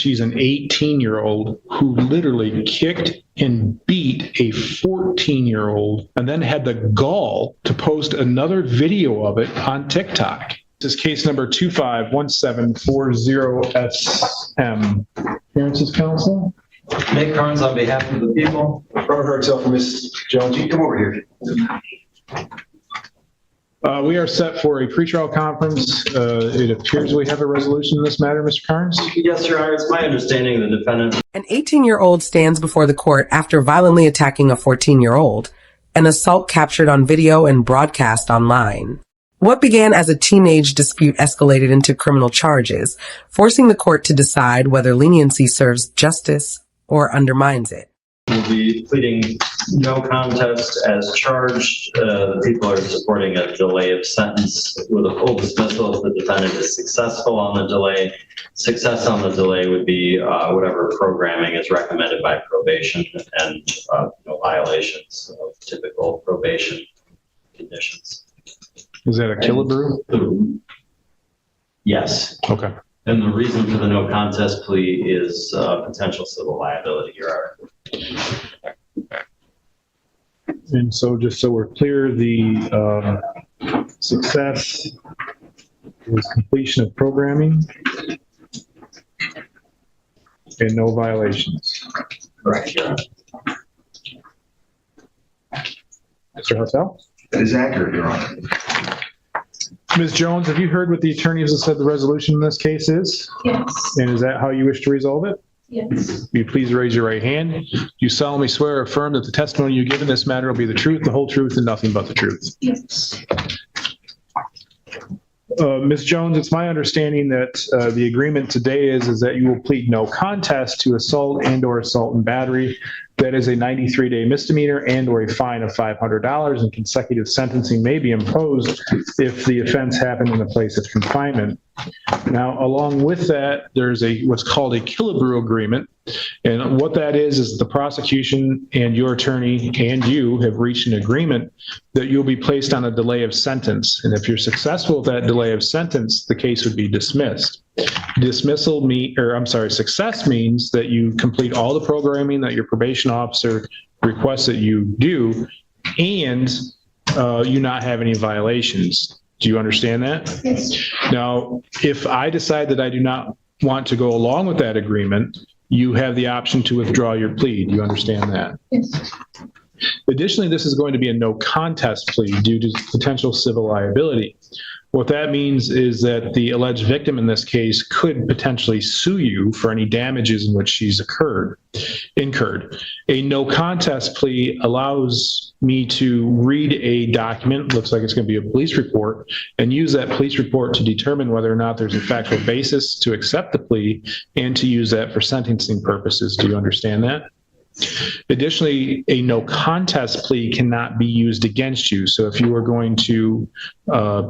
she's an 18-year-old who literally kicked and beat a 14-year-old and then had the gall to post another video of it on TikTok. This is case number 251740SM. Appearances, counsel? Nick Carnes on behalf of the people. Robert Hartzell for Ms. Jones. You come over here. We are set for a pretrial conference. It appears we have a resolution in this matter, Mr. Carnes. Yes, Your Honor. It's my understanding the defendant. An 18-year-old stands before the court after violently attacking a 14-year-old, an assault captured on video and broadcast online. What began as a teenage dispute escalated into criminal charges, forcing the court to decide whether leniency serves justice or undermines it. We'll be pleading no contest as charged. The people are supporting a delay of sentence with a full dismissal if the defendant is successful on the delay. Success on the delay would be whatever programming is recommended by probation and no violations of typical probation conditions. Is that a Killebrew? Yes. Okay. And the reason for the no contest plea is potential civil liability, Your Honor. And so just so we're clear, the success is completion of programming and no violations. Correct, Your Honor. Mr. Hartzell? That is accurate, Your Honor. Ms. Jones, have you heard what the attorneys have said the resolution in this case is? Yes. And is that how you wish to resolve it? Yes. Will you please raise your right hand? Do you solemnly swear or affirm that the testimony you give in this matter will be the truth, the whole truth, and nothing but the truth? Yes. Ms. Jones, it's my understanding that the agreement today is that you will plead no contest to assault and/or assault and battery. That is a 93-day misdemeanor and/or a fine of $500, and consecutive sentencing may be imposed if the offense happened in a place of confinement. Now, along with that, there's what's called a Killebrew agreement. And what that is the prosecution and your attorney and you have reached an agreement that you'll be placed on a delay of sentence. And if you're successful with that delay of sentence, the case would be dismissed. Success means that you complete all the programming that your probation officer requests that you do, and you not have any violations. Do you understand that? Yes. Now, if I decide that I do not want to go along with that agreement, you have the option to withdraw your plea. Do you understand that? Yes. Additionally, this is going to be a no contest plea due to potential civil liability. What that means is that the alleged victim in this case could potentially sue you for any damages in which she's incurred. A no contest plea allows me to read a document, looks like it's going to be a police report, and use that police report to determine whether or not there's a factual basis to accept the plea and to use that for sentencing purposes. Do you understand that? Additionally, a no contest plea cannot be used against you. So if you are going to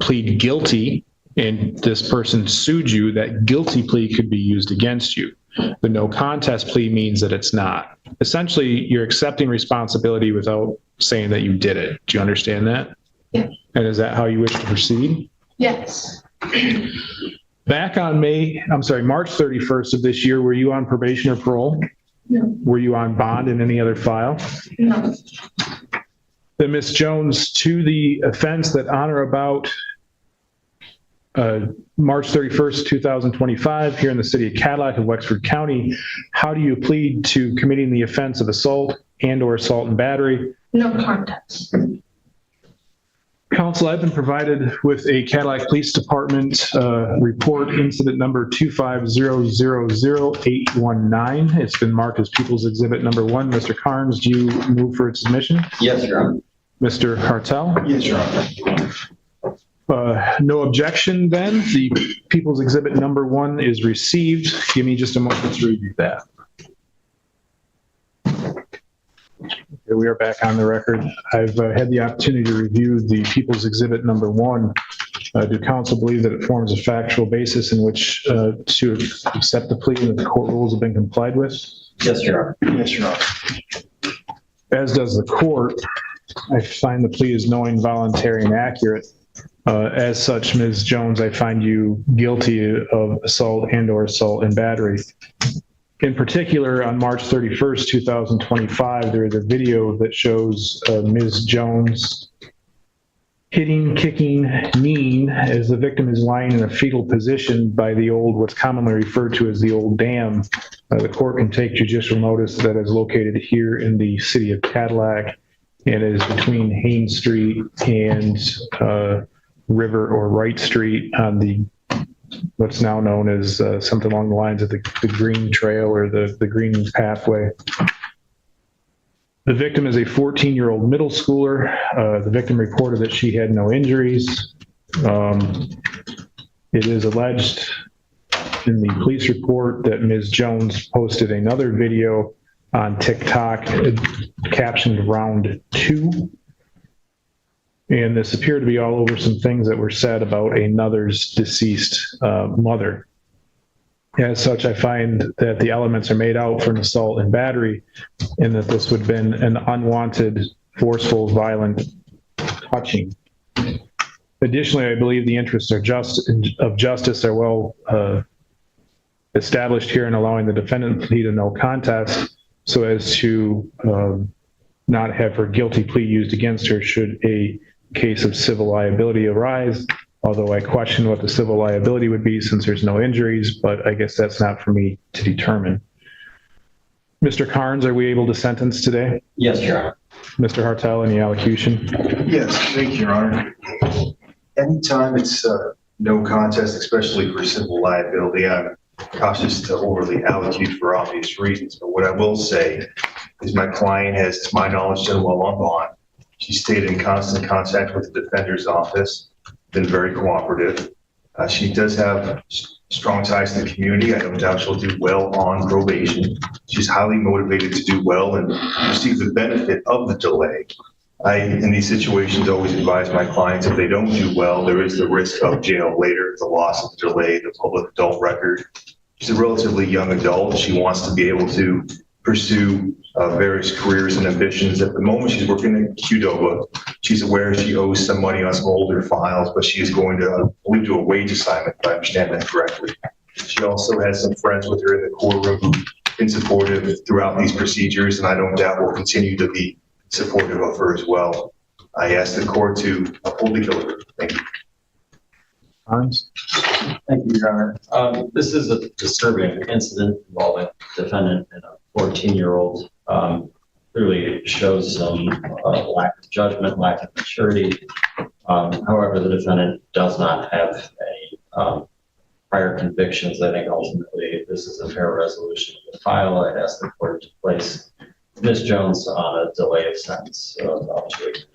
plead guilty and this person sued you, that guilty plea could be used against you. The no contest plea means that it's not. Essentially, you're accepting responsibility without saying that you did it. Do you understand that? Yeah. And is that how you wish to proceed? Yes. Back on March 31st of this year, were you on probation or parole? No. Were you on bond in any other file? No. Then Ms. Jones, to the offense that on or about March 31st, 2025, here in the city of Cadillac of Wexford County, how do you plead to committing the offense of assault and/or assault and battery? No contest. Counsel, I've been provided with a Cadillac Police Department report, incident number 2500819. It's been marked as People's Exhibit number 1. Mr. Carnes, do you move for its submission? Yes, Your Honor. Mr. Hartzell? Yes, Your Honor. No objection then. The People's Exhibit number 1 is received. Give me just a moment to review that. Okay, we are back on the record. I've had the opportunity to review the People's Exhibit number 1. Do counsel believe that it forms a factual basis in which to accept the plea and that the court rules have been complied with? Yes, Your Honor. Yes, Your Honor. As does the court. I find the plea is knowing, voluntary, and accurate. As such, Ms. Jones, I find you guilty of assault and/or assault and battery. In particular, on March 31st, 2025, there is a video that shows Ms. Jones hitting, kicking, kneeing as the victim is lying in a fetal position by the old, what's commonly referred to as the old dam. The court can take judicial notice that is located here in the city of Cadillac and is between Haynes Street and River or Wright Street on the what's now known as something along the lines of the Green Trail or the Green Pathway. The victim is a 14-year-old middle schooler. The victim reported that she had no injuries. It is alleged in the police report that Ms. Jones posted another video on TikTok captioned round 2. And this appeared to be all over some things that were said about another's deceased mother. As such, I find that the elements are made out for an assault and battery, and that this would have been an unwanted, forceful, violent touching. Additionally, I believe the interests of justice are well established here in allowing the defendant to plead a no contest so as to not have her guilty plea used against her should a case of civil liability arise, although I question what the civil liability would be since there's no injuries, but I guess that's not for me to determine. Mr. Carnes, are we able to sentence today? Yes, Your Honor. Mr. Hartel, any allocution? Yes, thank you, Your Honor. Anytime it's no contest, especially for civil liability, I'm cautious to overly allocute for obvious reasons. But what I will say is my client has, to my knowledge, done well on bond. She stayed in constant contact with the defender's office, been very cooperative. She does have strong ties to the community. I don't doubt she'll do well on probation. She's highly motivated to do well and receive the benefit of the delay. I, in these situations, always advise my clients if they don't do well, there is the risk of jail later, the loss of the delay, the public adult record. She's a relatively young adult. She wants to be able to pursue various careers and ambitions. At the moment, she's working in Qdoba. She's aware she owes some money on some older files, but she is going to, I believe, do a wage assignment, if I understand that correctly. She also has some friends with her in the courtroom who've been supportive throughout these procedures, and I don't doubt will continue to be supportive of her as well. I ask the court to uphold the Killebrew. Thank you. Carnes? Thank you, Your Honor. This is a disturbing incident involving a defendant and a 14-year-old. Clearly shows some lack of judgment, lack of maturity. However, the defendant does not have any prior convictions. I think ultimately this is a fair resolution of the file. I'd ask the court to place Ms. Jones on a delay of sentence of up to 8 years.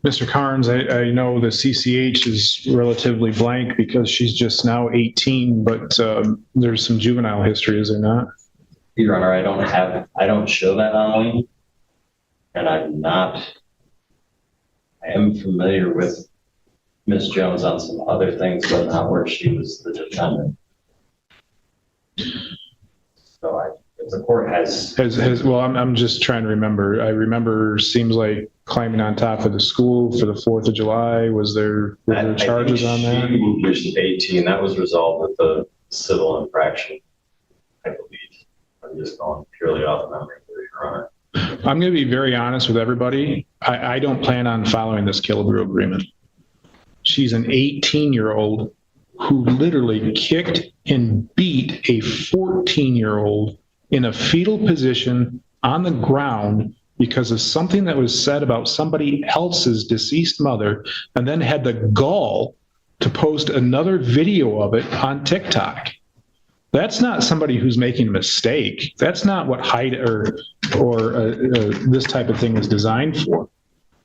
Mr. Carnes, I know the CCH is relatively blank because she's just now 18, but there's some juvenile history, is there not? Your Honor, I don't show that online, and I am familiar with Ms. Jones on some other things, but not where she was the defendant. So if the court has well, I'm just trying to remember. I remember seems like climbing on top of the school for the 4th of July. Was there charges on that? She was 18. That was resolved with a civil infraction, I believe. I'm just going purely off memory, Your Honor. I'm going to be very honest with everybody. I don't plan on following this Killebrew agreement. She's an 18-year-old who literally kicked and beat a 14-year-old in a fetal position on the ground because of something that was said about somebody else's deceased mother, and then had the gall to post another video of it on TikTok. That's not somebody who's making a mistake. That's not what this type of thing is designed for.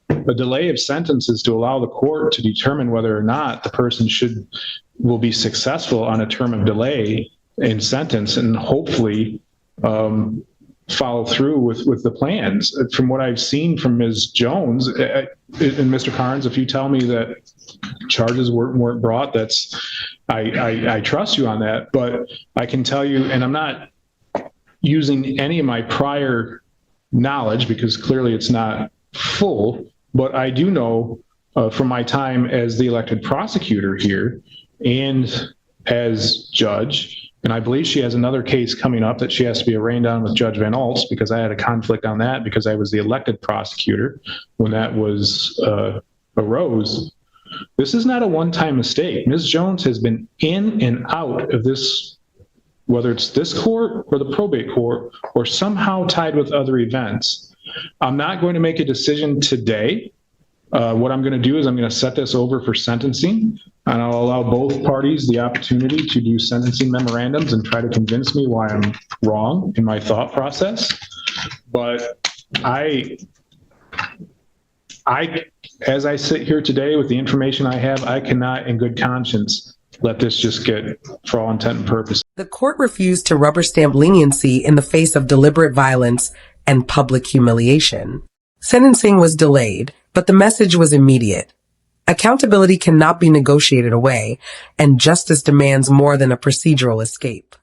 A delay of sentence is to allow the court to determine whether or not the person will be successful on a term of delay in sentence, and hopefully follow through with the plans. From what I've seen from Ms. Jones and Mr. Carnes, if you tell me that charges weren't brought, I trust you on that. But I can tell you, and I'm not using any of my prior knowledge because clearly it's not full, but I do know from my time as the elected prosecutor here and as judge. And I believe she has another case coming up that she has to be arraigned on with Judge Van Olts, because I had a conflict on that because I was the elected prosecutor when that was arose. This is not a one-time mistake. Ms. Jones has been in and out of this, whether it's this court or the probate court, or somehow tied with other events. I'm not going to make a decision today. What I'm going to do is I'm going to set this over for sentencing, and I'll allow both parties the opportunity to do sentencing memorandums and try to convince me why I'm wrong in my thought process. But as I sit here today with the information I have, I cannot in good conscience let this just get, for all intent and purpose. The court refused to rubber stamp leniency in the face of deliberate violence and public humiliation. Sentencing was delayed, but the message was immediate. Accountability cannot be negotiated away, and justice demands more than a procedural escape.